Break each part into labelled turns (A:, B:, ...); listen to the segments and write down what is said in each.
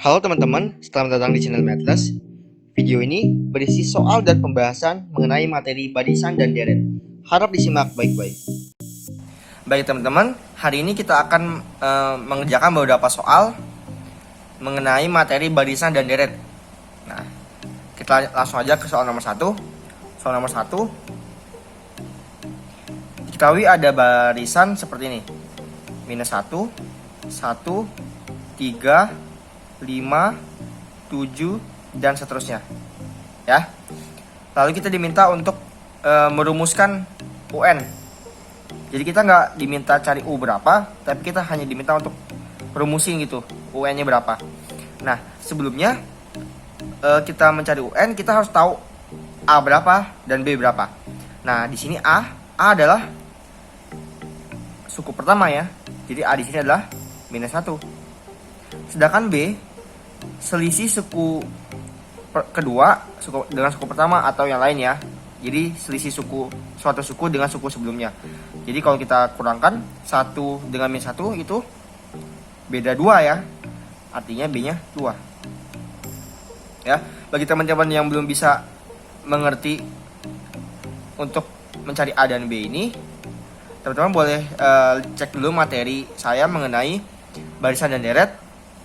A: Halo teman-teman, selamat datang di channel Matlas. Video ini berisi soal dan pembahasan mengenai materi barisan dan deret. Harap disimak baik-baik. Baik teman-teman, hari ini kita akan mengerjakan beberapa soal mengenai materi barisan dan deret. Nah, kita langsung aja ke soal nomor 1. Soal nomor 1, diketahui ada barisan seperti ini. Minus 1, 1, 3, 5, 7, dan seterusnya. Ya. Lalu kita diminta untuk merumuskan UN. Jadi kita nggak diminta cari U berapa, tapi kita hanya diminta untuk rumusin gitu, UN-nya berapa. Nah, sebelumnya kita mencari UN, kita harus tahu A berapa dan B berapa. Nah, di sini A adalah suku pertama ya. Jadi A di sini adalah minus 1. Sedangkan B selisih suku kedua dengan suku pertama atau yang lain ya. Jadi selisih suatu suku dengan suku sebelumnya. Jadi kalau kita kurangkan 1 dengan minus 1 itu beda 2 ya. Artinya B-nya 2. Ya, bagi teman-teman yang belum bisa mengerti untuk mencari A dan B ini, teman-teman boleh cek dulu materi saya mengenai barisan dan deret.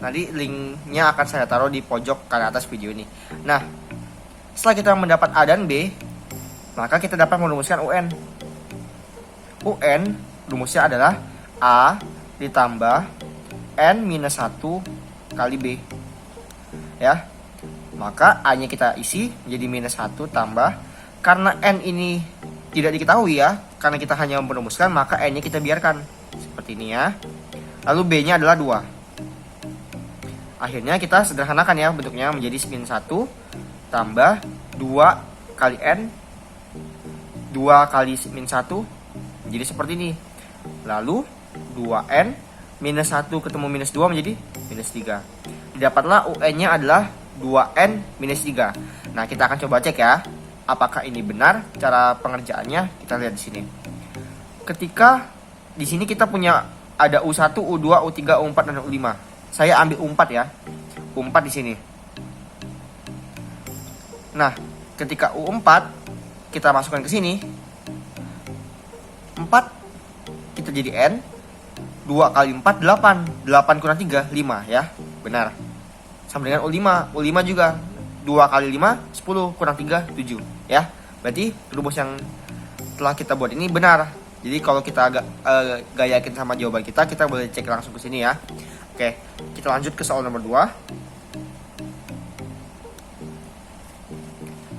A: Nanti linknya akan saya taruh di pojok kanan atas video ini. Nah, setelah kita mendapat A dan B, maka kita dapat merumuskan UN. UN rumusnya adalah A ditambah N minus 1 kali B. Ya, maka A-nya kita isi menjadi minus 1 tambah. Karena N ini tidak diketahui ya, karena kita hanya merumuskan, maka N-nya kita biarkan. Seperti ini ya. Lalu B-nya adalah 2. Akhirnya kita sederhanakan ya bentuknya menjadi minus 1 tambah 2 kali N, 2 kali minus 1 menjadi seperti ini. Lalu 2N minus 1 ketemu minus 2 menjadi minus 3. Didapatlah UN-nya adalah 2N minus 3. Nah, kita akan coba cek ya, apakah ini benar cara pengerjaannya. Kita lihat di sini. Ketika di sini kita punya ada U1, U2, U3, U4, dan U5. Saya ambil U4 ya. U4 di sini. Nah, ketika U4 kita masukkan ke sini. 4 kita jadi N. 2 kali 4 8. 8 kurang 3 5 ya. Benar. Sama dengan U5. U5 juga 2 kali 5 10 kurang 3 7 ya. Berarti rumus yang telah kita buat ini benar. Jadi kalau kita agak gak yakin sama jawaban kita boleh cek langsung ke sini ya. Oke, kita lanjut ke soal nomor 2.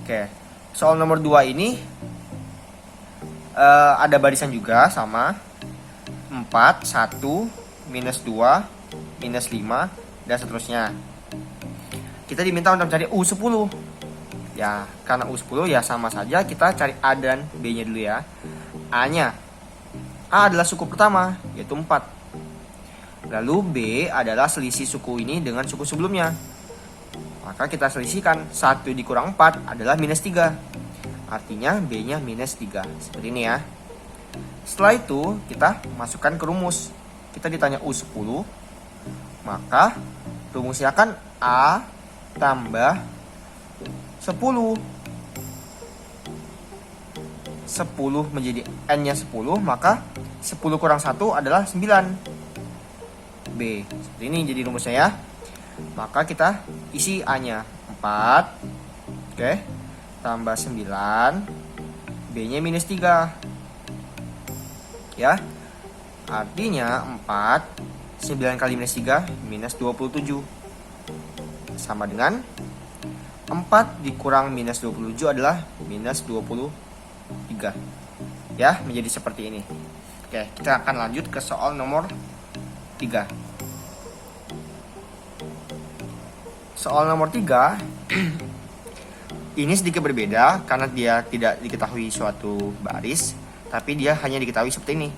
A: Oke, soal nomor 2 ini ada barisan juga sama 4, 1, minus 2, minus 5, dan seterusnya. Kita diminta untuk mencari U10. Ya, karena U10 ya sama saja kita cari A dan B-nya dulu ya. A-nya, A adalah suku pertama, yaitu 4. Lalu B adalah selisih suku ini dengan suku sebelumnya. Maka kita selisihkan 1 dikurang 4 adalah minus 3. Artinya B-nya minus 3. Seperti ini ya. Setelah itu kita masukkan ke rumus. Kita ditanya U10. Maka rumusnya akan A tambah 10. 10 menjadi N-nya 10. Maka 10 kurang 1 adalah 9. B. Seperti ini jadi rumusnya ya. Maka kita isi A-nya 4. Oke. Tambah 9. B-nya minus 3. Ya. Artinya 4 9 kali minus 3 minus 27. Sama dengan 4 dikurang minus 27 adalah minus 23. Ya, menjadi seperti ini. Oke, kita akan lanjut ke soal nomor 3. Soal nomor 3 ini sedikit berbeda karena dia tidak diketahui suatu baris, tapi dia hanya diketahui seperti ini.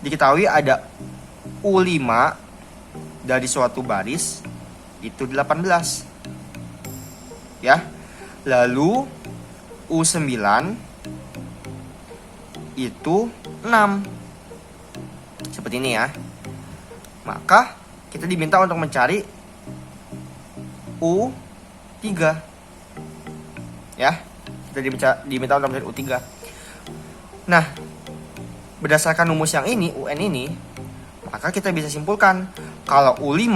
A: Diketahui ada U5 dari suatu baris itu 18. Ya. Lalu U9 itu 6. Seperti ini ya. Maka kita diminta untuk mencari U3. Ya, kita diminta untuk mencari U3. Nah, berdasarkan rumus yang ini, UN ini, maka kita bisa simpulkan kalau U5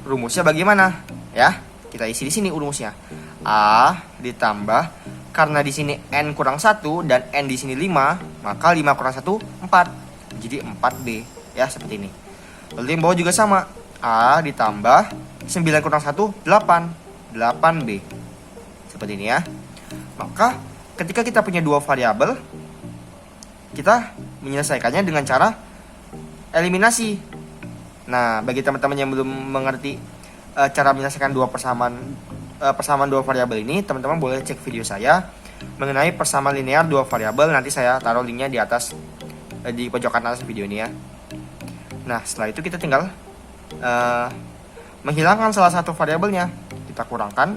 A: rumusnya bagaimana? Ya, kita isi di sini rumusnya. A ditambah, karena di sini N kurang 1 dan N di sini 5, maka 5 kurang 1 4. Jadi 4B, ya seperti ini. Lalu yang bawah juga sama. A ditambah 9 kurang 1 8. 8B. Seperti ini ya. Maka ketika kita punya dua variabel, kita menyelesaikannya dengan cara eliminasi. Nah, bagi teman-teman yang belum mengerti cara menyelesaikan persamaan dua variabel ini, teman-teman boleh cek video saya mengenai persamaan linear dua variabel. Nanti saya taruh linknya di atas, di pojokan atas video ini ya. Nah, setelah itu kita tinggal menghilangkan salah satu variabelnya. Kita kurangkan.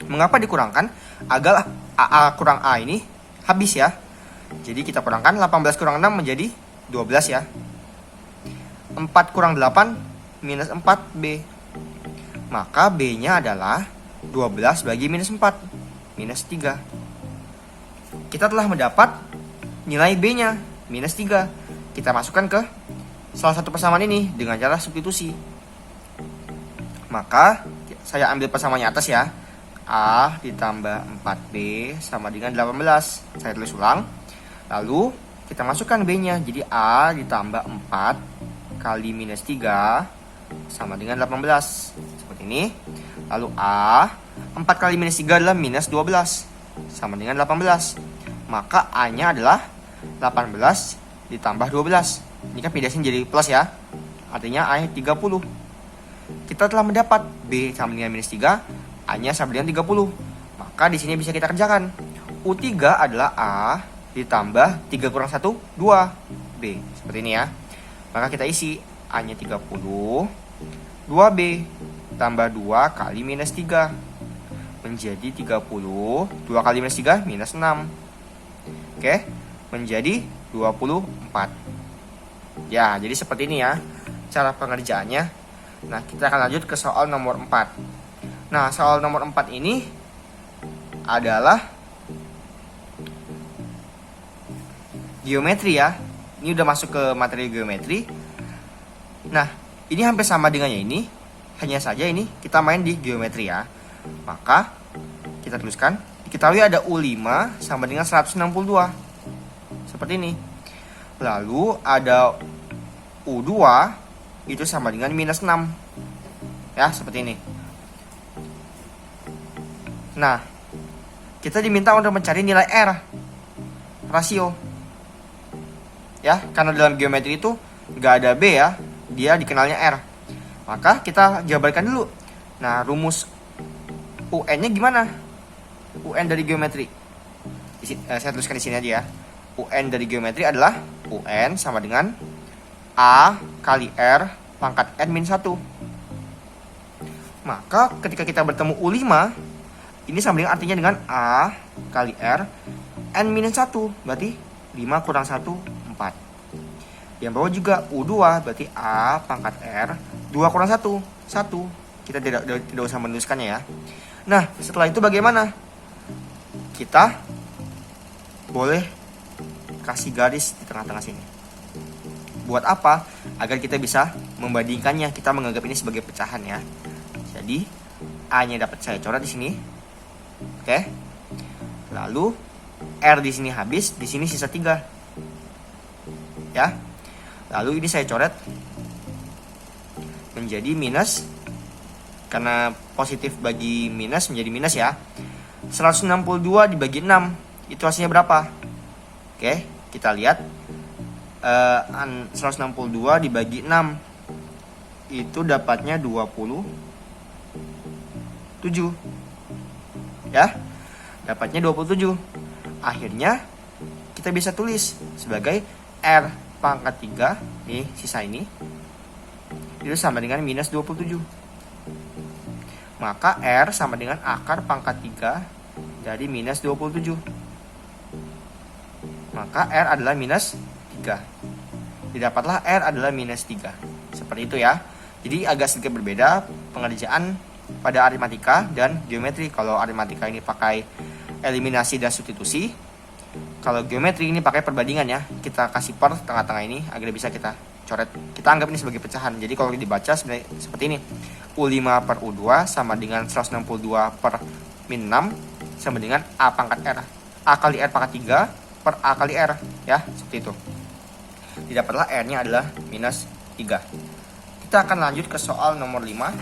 A: Mengapa dikurangkan? Agar A kurang A ini habis ya. Jadi kita kurangkan 18 kurang 6 menjadi 12 ya. 4 kurang 8 minus 4B. Maka B-nya adalah 12 bagi minus 4. Minus 3. Kita telah mendapat nilai B-nya. Minus 3. Kita masukkan ke salah satu persamaan ini dengan cara substitusi. Maka saya ambil persamaannya atas ya. A ditambah 4B sama dengan 18. Saya tulis ulang. Lalu kita masukkan B-nya. Jadi A ditambah 4 kali minus 3 sama dengan 18. Seperti ini. Lalu A 4 kali minus 3 adalah minus 12 sama dengan 18. Maka A-nya adalah 18 ditambah 12. Ini kan pindahin jadi plus ya. Artinya A-nya 30. Kita telah mendapat B sama dengan minus 3, A-nya sama dengan 30. Maka di sini bisa kita kerjakan. U3 adalah A ditambah 3 kurang 1, 2B. Seperti ini ya. Maka kita isi A-nya 30, 2B tambah 2 kali minus 3. Menjadi 30, 2 kali minus 3, minus 6. Oke, menjadi 24. Ya, jadi seperti ini ya cara pengerjaannya. Nah, kita akan lanjut ke soal nomor 4. Nah, soal nomor 4 ini adalah geometri ya. Ini udah masuk ke materi geometri. Nah, ini hampir sama dengan yang ini. Hanya saja ini kita main di geometri ya. Maka kita tuliskan, diketahui ada U5 sama dengan 162. Seperti ini. Lalu ada U2 itu sama dengan minus 6. Ya, seperti ini. Nah, kita diminta untuk mencari nilai R, rasio. Ya, karena dalam geometri itu nggak ada B ya, dia dikenalnya R. Maka kita jabarkan dulu. Nah, rumus UN-nya gimana? UN dari geometri. Saya tuliskan di sini aja ya. UN dari geometri adalah UN sama dengan A kali R pangkat N min 1. Maka ketika kita bertemu U5, ini sama dengan artinya dengan A kali R N minus 1. Berarti 5 kurang 1, 4. Yang bawah juga U2, berarti A pangkat R 2 kurang 1, 1. Kita tidak usah menuliskannya ya. Nah, setelah itu bagaimana? Kita boleh kasih garis di tengah-tengah sini. Buat apa? Agar kita bisa membandingkannya. Kita menganggap ini sebagai pecahan ya. Jadi A-nya dapat saya coret di sini. Oke. Lalu R di sini habis, di sini sisa 3. Ya. Lalu ini saya coret menjadi minus. Karena positif bagi minus menjadi minus ya. 162 dibagi 6. Itu hasilnya berapa? Oke, kita lihat. 162 dibagi 6 itu dapatnya 27 ya, dapatnya 27. Akhirnya kita bisa tulis sebagai R pangkat 3 nih, sisa ini itu sama dengan minus 27. Maka R sama dengan akar pangkat 3 dari minus 27. Maka R adalah minus 3. Didapatlah R adalah minus 3. Seperti itu ya. Jadi agak sedikit berbeda pengerjaan pada aritmatika dan geometri. Kalau aritmatika ini pakai eliminasi dan substitusi, kalau geometri ini pakai perbandingan ya. Kita kasih per tengah-tengah ini agar bisa kita coret. Kita anggap ini sebagai pecahan. Jadi kalau dibaca sebenarnya seperti ini. U5 per U2 sama dengan 162 per min 6 sama dengan A pangkat R. A kali R pangkat 3 per A kali R. Ya, seperti itu. Didapatlah R-nya adalah minus 3. Kita akan lanjut ke soal nomor 5.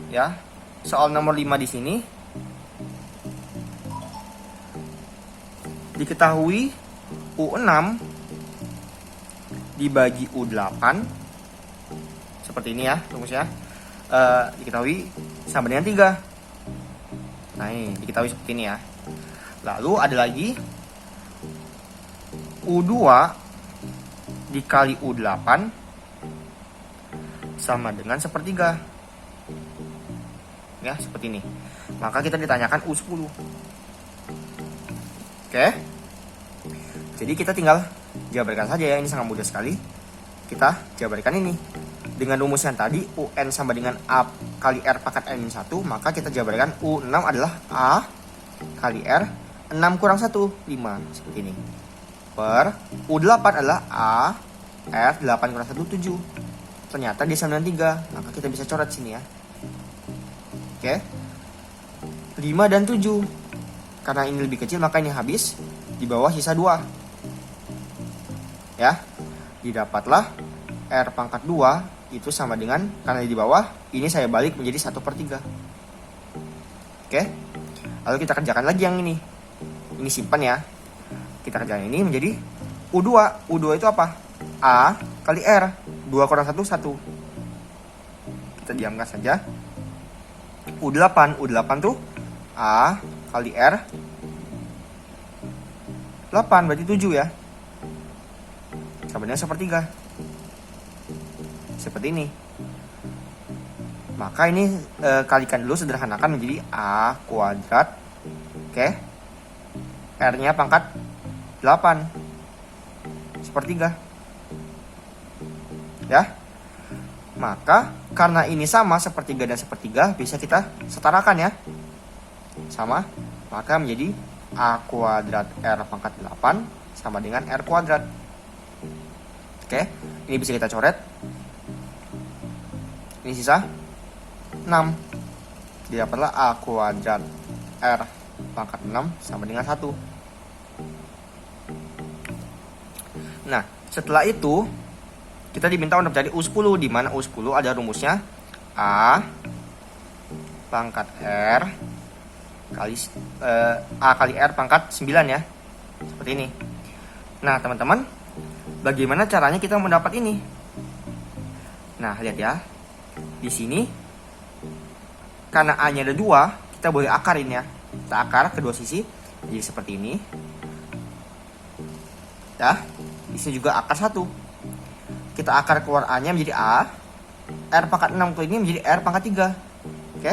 A: Ya, soal nomor 5 di sini diketahui U6 dibagi U8 seperti ini ya rumusnya, diketahui sama dengan 3. Nah, ini diketahui seperti ini ya. Lalu ada lagi U2 dikali U8 sama dengan sepertiga. Ya, seperti ini. Maka kita ditanyakan U10. Oke. Jadi kita tinggal jabarkan saja ya, ini sangat mudah sekali. Kita jabarkan ini. Dengan rumus yang tadi UN sama dengan A kali R pangkat N-1, maka kita jabarkan U6 adalah A kali R 6 kurang 1, 5. Seperti ini. Per U8 adalah A R 8 kurang 1, 7. Ternyata dia sama dengan 3. Maka kita bisa coret sini ya. Oke. 5 dan 7. Karena ini lebih kecil maka ini habis. Di bawah sisa 2. Ya. Didapatlah R pangkat 2 itu sama dengan, karena di bawah ini saya balik menjadi 1/3. Oke. Lalu kita kerjakan lagi yang ini. Ini simpan ya. Kita kerjakan ini menjadi U2. U2 itu apa? A kali R. 2 kurang 1, 1. Kita diamkan saja. U8 tuh A kali R 8, berarti 7 ya. Sama dengan 1/3. Seperti ini. Maka ini kalikan dulu, sederhanakan menjadi A kuadrat. Oke. R-nya pangkat 8. 1/3. Ya. Maka karena ini sama 1/3 dan 1/3 bisa kita setarakan ya. Sama. Maka menjadi A kuadrat R pangkat 8 sama dengan R kuadrat. Oke. Ini bisa kita coret. Ini sisa 6. Didapatlah A kuadrat R pangkat 6 sama dengan 1. Nah, setelah itu kita diminta untuk mencari U10, di mana U10 ada rumusnya A pangkat R kali A kali R pangkat 9 ya. Seperti ini. Nah, teman-teman, bagaimana caranya kita mendapat ini? Nah, lihat ya. Di sini karena A-nya ada 2, kita boleh akarin ya. Kita akar kedua sisi jadi seperti ini. Ya. Di sini juga akar 1. Kita akar keluar A-nya menjadi A. R pangkat 6 ke ini menjadi R pangkat 3. Oke.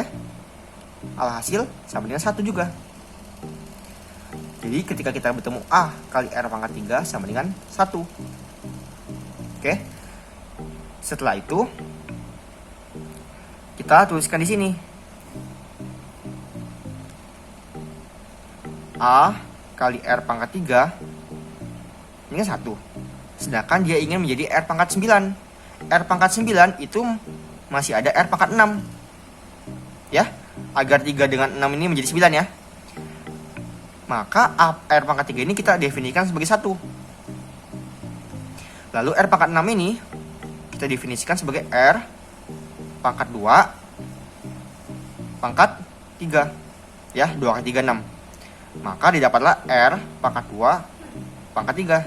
A: Alhasil sama dengan 1 juga. Jadi ketika kita bertemu A kali R pangkat 3 sama dengan 1. Oke. Setelah itu kita tuliskan di sini. A kali R pangkat 3 ini kan 1. Sedangkan dia ingin menjadi R pangkat 9. R pangkat 9 itu masih ada R pangkat 6. Ya, agar 3 dengan 6 ini menjadi 9 ya. Maka R pangkat 3 ini kita definisikan sebagai 1. Lalu R pangkat 6 ini kita definisikan sebagai R pangkat 2 pangkat 3. Ya, 2 kali 3, 6. Maka didapatlah R pangkat 2 pangkat 3.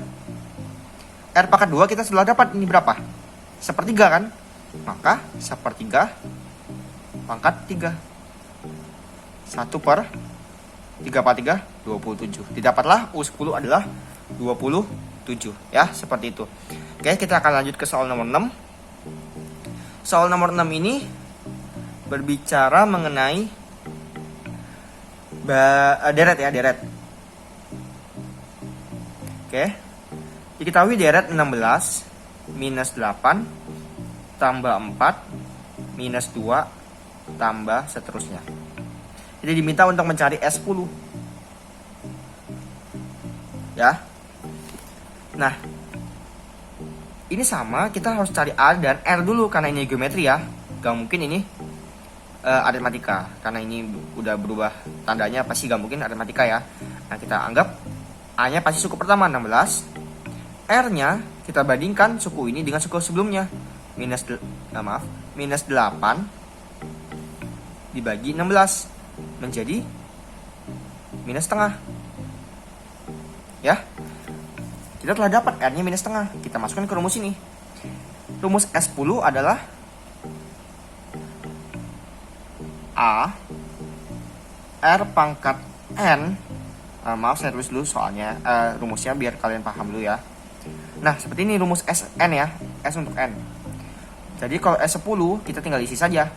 A: R pangkat 2 kita sudah dapat ini berapa? 1/3 kan? Maka 1/3 pangkat 3. 1 per 3 per 3, 27. Didapatlah U10 adalah 27. Ya, seperti itu. Oke, kita akan lanjut ke soal nomor 6. Soal nomor 6 ini berbicara mengenai deret ya, deret. Oke. Diketahui deret 16 minus 8 tambah 4 minus 2 tambah seterusnya. Jadi diminta untuk mencari S10. Ya. Nah, ini sama, kita harus cari A dan R dulu karena ini geometri ya. Gak mungkin ini aritmatika, karena ini udah berubah tandanya, pasti gak mungkin aritmatika ya. Nah, kita anggap A-nya pasti suku pertama 16, R-nya kita bandingkan suku ini dengan suku sebelumnya, minus 8 dibagi 16 menjadi minus setengah. Ya, kita telah dapat R-nya minus setengah. Kita masukkan ke rumus ini. Rumus S10 adalah A R pangkat N. Maaf, saya tulis dulu soalnya rumusnya biar kalian paham dulu ya. Nah, seperti ini rumus SN ya. S untuk N. Jadi kalau S10 kita tinggal isi saja.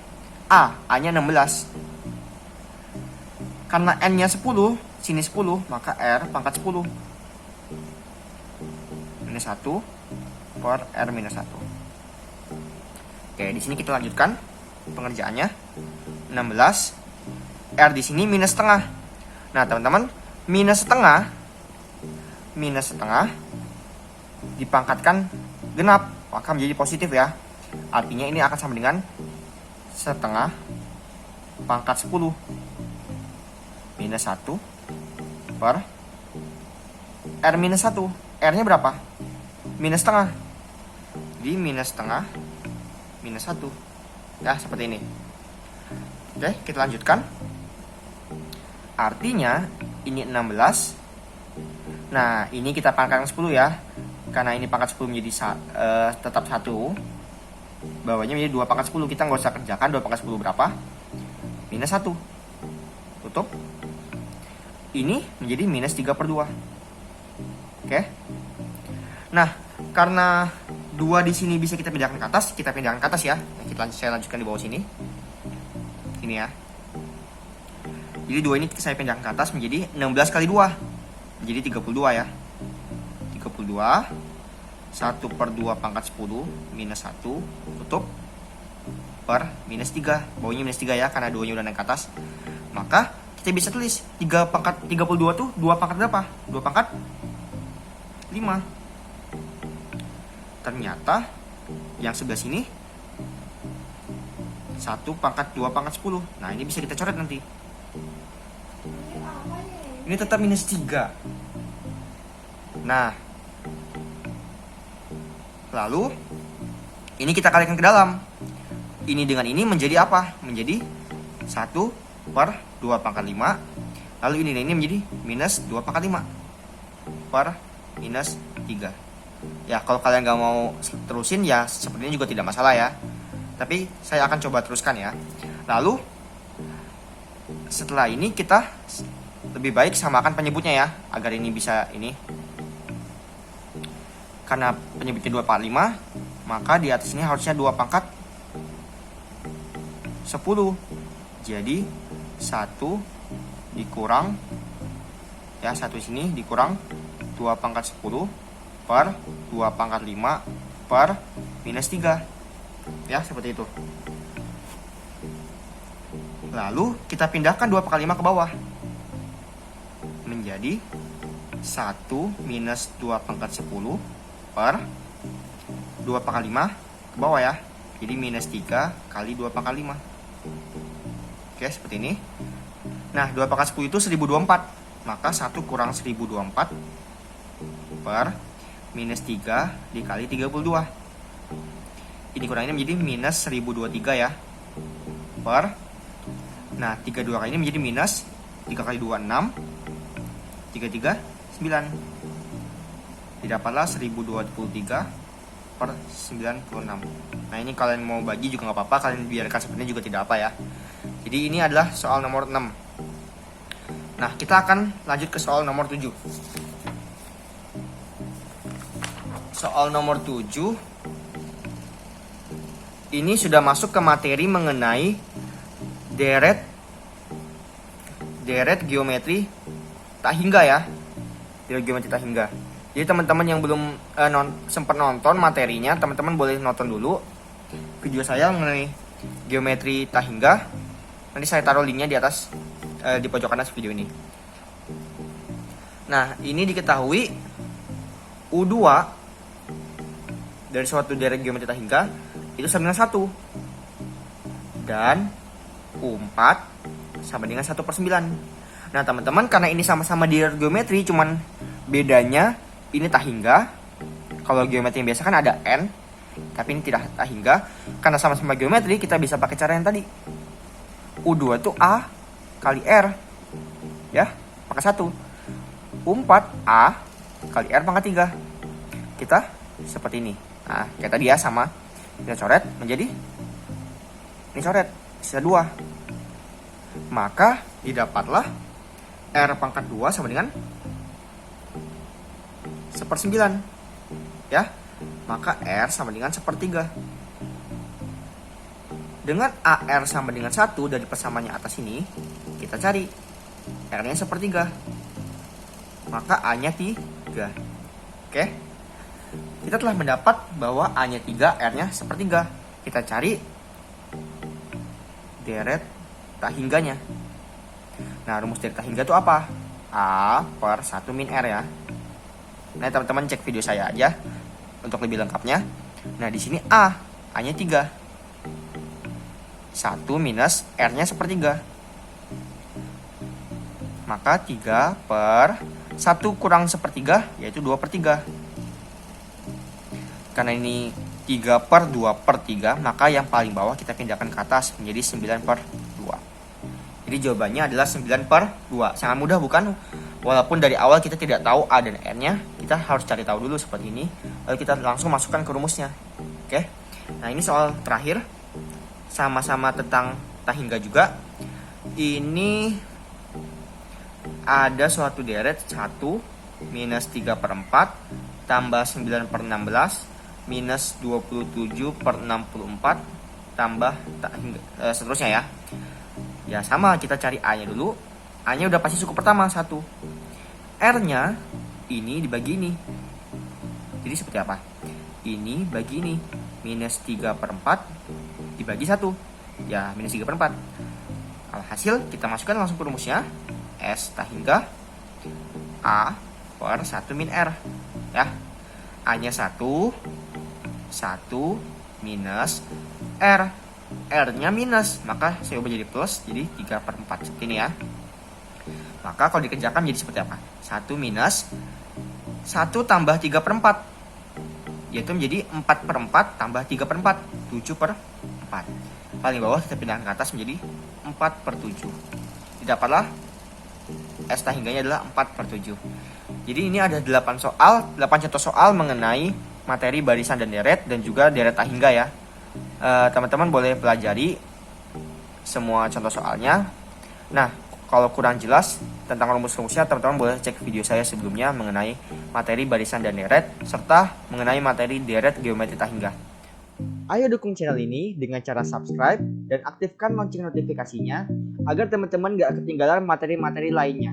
A: A-nya 16. Karena N-nya 10, sini 10, maka R pangkat 10. Minus 1 per R minus 1. Oke, di sini kita lanjutkan pengerjaannya. 16, R di sini minus setengah. Nah, teman-teman, minus setengah dipangkatkan genap, maka menjadi positif ya. Artinya ini akan sama dengan setengah pangkat 10 minus 1 per R minus 1. R-nya berapa? Minus setengah. Jadi minus setengah minus 1. Ya, seperti ini. Oke, kita lanjutkan. Artinya ini 16. Nah, ini kita pangkatkan 10 ya. Karena ini pangkat 10 menjadi tetap 1. Bawahnya menjadi 2 pangkat 10. Kita nggak usah kerjakan 2 pangkat 10 berapa. Minus 1. Tutup. Ini menjadi minus 3 per 2. Oke. Nah, karena 2 di sini bisa kita pindahkan ke atas, kita pindahkan ke atas ya. Nah, saya lanjutkan di bawah sini. Ini ya. Jadi 2 ini saya pindahkan ke atas menjadi 16 kali 2. Jadi 32 ya. 32 1 per 2 pangkat 10 minus 1 tutup per minus 3. Bawahnya minus 3 ya, karena 2-nya udah naik ke atas. Maka kita bisa tulis 3 pangkat 32 tuh 2 pangkat berapa? 2 pangkat 5. Ternyata yang sebelah sini 1 pangkat 2 pangkat 10. Nah, ini bisa kita coret nanti. Ini tetap minus 3. Nah, lalu ini kita kalikan ke dalam. Ini dengan ini menjadi apa? Menjadi 1 per 2 pangkat 5. Lalu ini dan ini menjadi minus 2 pangkat 5 per minus 3. Ya, kalau kalian gak mau terusin ya sepertinya juga tidak masalah ya. Tapi saya akan coba teruskan ya. Lalu setelah ini kita lebih baik samakan penyebutnya ya, agar ini bisa ini. Karena penyebutnya 2 pangkat 5, maka di atas ini harusnya 2 pangkat 10. Jadi 1 dikurang ya, 1 sini dikurang 2 pangkat 10 per 2 pangkat 5 per minus 3. Ya, seperti itu. Lalu kita pindahkan 2 pangkat 5 ke bawah. Menjadi 1 minus 2 pangkat 10 per 2 pangkat 5 ke bawah ya. Jadi minus 3 kali 2 pangkat 5. Oke, seperti ini. Nah, 2 pangkat 10 itu 1024. Maka 1 kurang 1024 per minus 3 dikali 32. Ini kurangnya menjadi minus 1023 ya. Per. Nah, 32 kali ini menjadi minus 3 kali 2, 6. 33, 9. Didapatlah 1023 per 96. Nah, ini kalian mau bagi juga nggak apa-apa, kalian biarkan seperti ini juga tidak apa ya. Jadi ini adalah soal nomor 6. Nah, kita akan lanjut ke soal nomor 7. Soal nomor 7 ini sudah masuk ke materi mengenai deret geometri tak hingga ya. Deret geometri tak hingga. Jadi teman-teman yang belum sempat nonton materinya, teman-teman boleh nonton dulu. video saya mengenai geometri tak hingga. Nanti saya taruh linknya di atas, di pojok kanan video ini. Nah, ini diketahui U2 dari suatu deret geometri tak hingga itu sama dengan 1. Dan U4 sama dengan 1/9. Nah, teman-teman, karena ini sama-sama deret geometri, cuman bedanya ini tak hingga. Kalau geometri yang biasa kan ada N, tapi ini tidak tak hingga. Karena sama-sama geometri, kita bisa pakai cara yang tadi. U2 itu A kali R. Ya, pangkat 1. U4 A kali R pangkat 3. Kita seperti ini. Nah, kayak tadi ya, sama. Kita coret menjadi ini coret, sisa 2. Maka didapatlah R pangkat 2 sama dengan 1/9. Ya, maka R sama dengan 1/3. Dengan AR sama dengan 1 dari persamaannya atas ini, kita cari R-nya 1/3. Maka A-nya 3. Oke. Kita telah mendapat bahwa A-nya 3, R-nya 1/3. Kita cari deret tak hingganya. Nah, rumus deret tak hingga itu apa? A per 1 min R ya. Nah, teman-teman cek video saya aja untuk lebih lengkapnya. Nah, di sini A-nya 3. 1 minus R-nya 1/3. Maka 3 per 1 kurang 1/3 yaitu 2/3. Karena ini 3 per 2/3, maka yang paling bawah kita pindahkan ke atas menjadi 9/2. Jadi jawabannya adalah 9/2. Sangat mudah bukan? Walaupun dari awal kita tidak tahu A dan N-nya, kita harus cari tahu dulu seperti ini. Lalu kita langsung masukkan ke rumusnya. Oke. Nah, ini soal terakhir. Sama-sama tentang tak hingga juga. Ini ada suatu deret 1 minus 3/4 tambah 9/16 minus 27/64 tambah tak hingga, seterusnya ya. Ya sama, kita cari A-nya dulu. A-nya udah pasti suku pertama 1. R-nya ini dibagi ini. Jadi seperti apa? Ini bagi ini. Minus 3/4 dibagi 1. Ya, minus 3/4. Alhasil kita masukkan langsung ke rumusnya. S tak hingga A per 1 min R. Ya. A-nya 1 minus R. R-nya minus, maka saya ubah jadi plus, jadi 3/4 seperti ini ya. Maka kalau dikerjakan jadi seperti apa? 1 minus 1 tambah 3/4, yaitu menjadi 4/4 tambah 3/4, 7/4. Paling bawah kita pindahkan ke atas menjadi 4/7. Didapatlah S tak hingganya adalah 4/7. Jadi ini ada 8 contoh soal mengenai materi barisan dan deret, dan juga deret tak hingga ya. Teman-teman boleh pelajari semua contoh soalnya. Nah, kalau kurang jelas tentang rumus-rumusnya, teman-teman boleh cek video saya sebelumnya mengenai materi barisan dan deret, serta mengenai materi deret geometri tak hingga. Ayo dukung channel ini dengan cara subscribe dan aktifkan lonceng notifikasinya agar teman-teman gak ketinggalan materi-materi lainnya.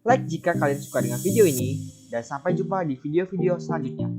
A: Like jika kalian suka dengan video ini, dan sampai jumpa di video-video selanjutnya.